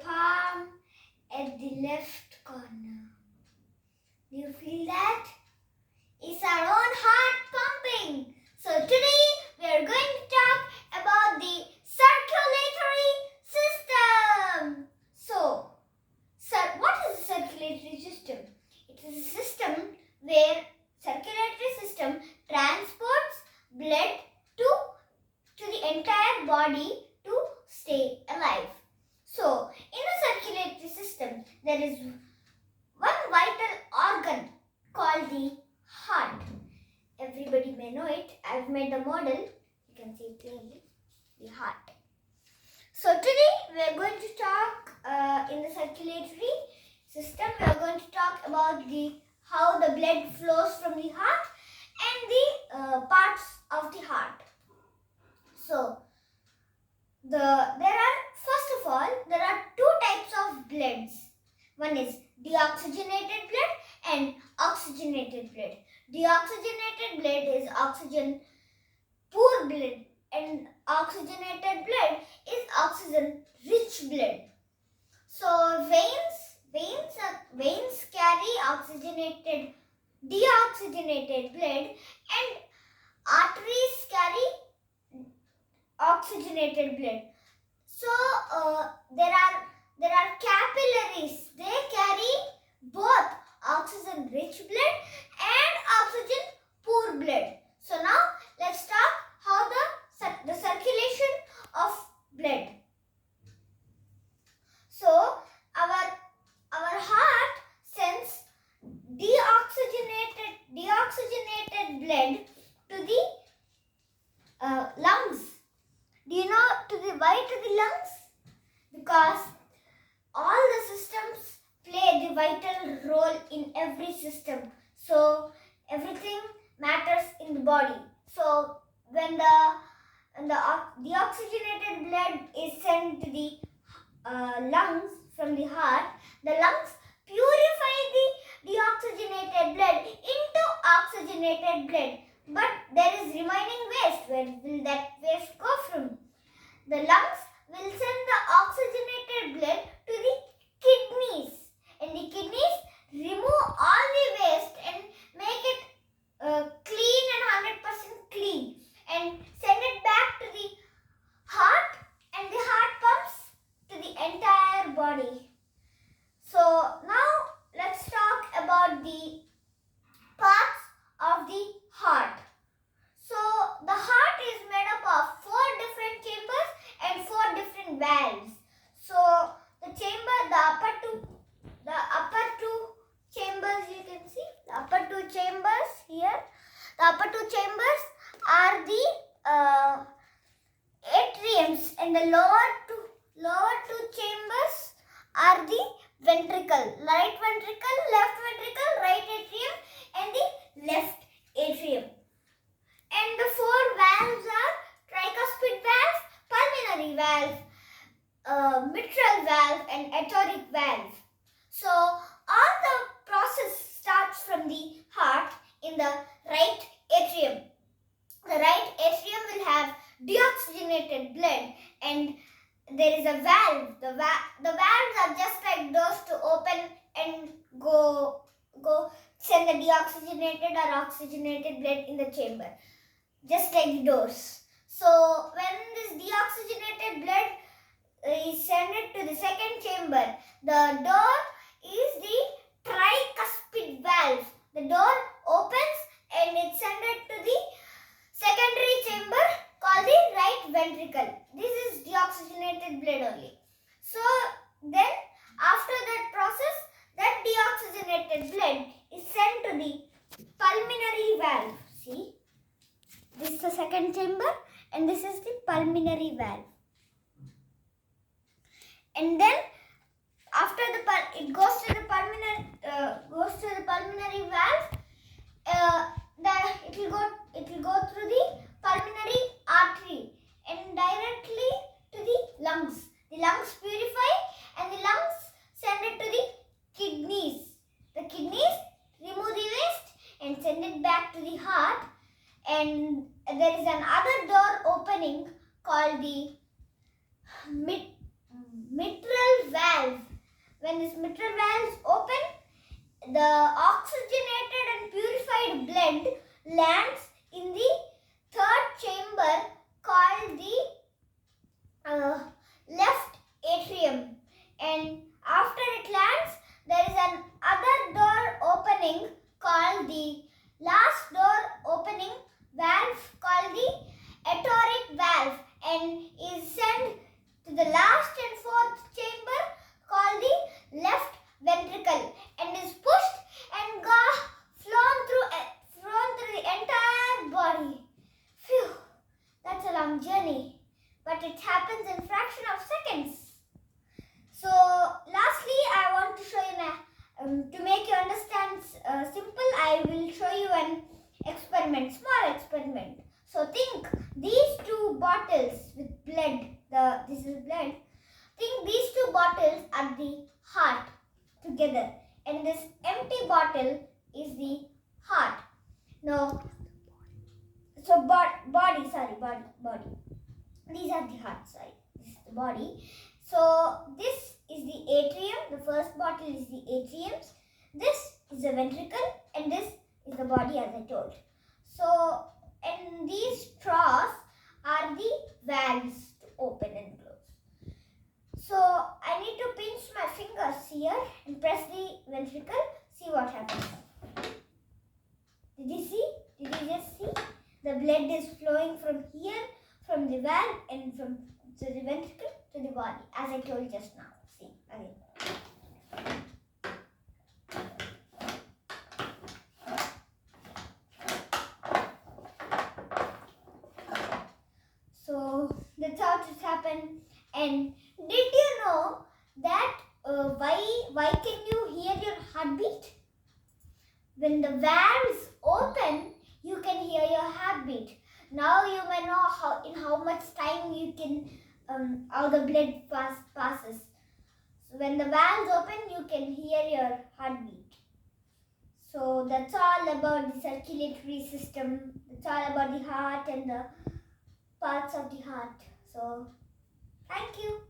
palm at the left corner. Do you feel that? It's our own heart pumping. So today we are going to talk about the circulatory system. So, what is the circulatory system? It is a system where circulatory system transports blood to the entire body to stay alive. So, in the circulatory system, there is one vital organ called the heart. Everybody may know it. I've made a model. You can see it clearly. The heart. So today we are going to talk in the circulatory system. We are going to talk about how the blood flows from the heart and the parts of the heart. So there are two types of bloods. One is deoxygenated blood and oxygenated blood. Deoxygenated blood is oxygen poor blood and oxygenated blood is oxygen rich blood. So veins carry deoxygenated blood and arteries carry oxygenated blood. So there are capillaries. They carry both oxygen rich blood and oxygen poor blood. So now let's talk how the circulation of blood. So our heart sends deoxygenated blood to the lungs. Do you know why to the lungs? Because all the systems play the vital role in every system. So everything matters in the body. So when the deoxygenated blood is sent to the lungs from the heart, the lungs purify the deoxygenated blood into oxygenated blood. But there is remaining waste. Where will that waste go from? The lungs will send the oxygenated blood to the kidneys. And the kidneys remove all the waste and make it clean and 100% clean. And send it back to the heart. And the heart pumps to the entire body. So now let's talk about the parts of the heart. So the heart is made up of 4 different chambers and 4 different valves. So the upper two chambers, you can see the upper 2 chambers here. The upper 2 chambers are the atriums, and the lower two chambers are the ventricle. Right ventricle, left ventricle, right atrium, and the left atrium. And the 4 valves are tricuspid valve, pulmonary valve, mitral valve, and aortic valve. So all the process starts from the heart in the right atrium. The right atrium will have deoxygenated blood, and there is a valve. The valves are just like doors to open and go send the deoxygenated or oxygenated blood in the chamber, just like the doors. So when this deoxygenated blood is sent to the second chamber, the door is the tricuspid valve. The door opens and it's sent to the secondary chamber called the right ventricle. This is deoxygenated blood only. So then after that process, that deoxygenated blood is sent to the pulmonary valve. See, this is the second chamber and this is the pulmonary valve. And then after it goes to the pulmonary valve. It will go through the pulmonary artery and directly to the lungs. The lungs purify and the lungs send it to the kidneys. The kidneys remove the waste and send it back to the heart. And there is another door opening called the mitral valve. When this mitral valve is open, the oxygenated and purified blood lands in the third chamber called the left atrium, and after it lands, there is an other door opening called the last door opening valve called the aortic valve, and is sent to the last and fourth chamber called the left ventricle, and is pushed and flown through the entire body. Phew, that's a long journey, but it happens in fraction of seconds. So lastly, I want to show you to make you understand simple. I will show you an experiment, small experiment. So think these two bottles with blood. This is blood. Think these two bottles are the heart together, and this empty bottle is the heart. Now, so body. These are the heart. Sorry, this is the body. So this is the atrium. The first bottle is the atrium. This is the ventricle, and this is the body, as I told. So, and these straws are the valves to open and close. So I need to pinch my fingers here and press the ventricle. See what happens. Did you see? Did you just see? The blood is flowing from here, from the valve, and from the ventricle to the body, as I told just now. See again. So that's how it happened. And did you know that why can you hear your heartbeat? When the valves open, you can hear your heartbeat. Now you may know how much time you can how the blood passes. So when the valves open, you can hear your heartbeat. So that's all about the circulatory system. That's all about the heart and the parts of the heart. So thank you.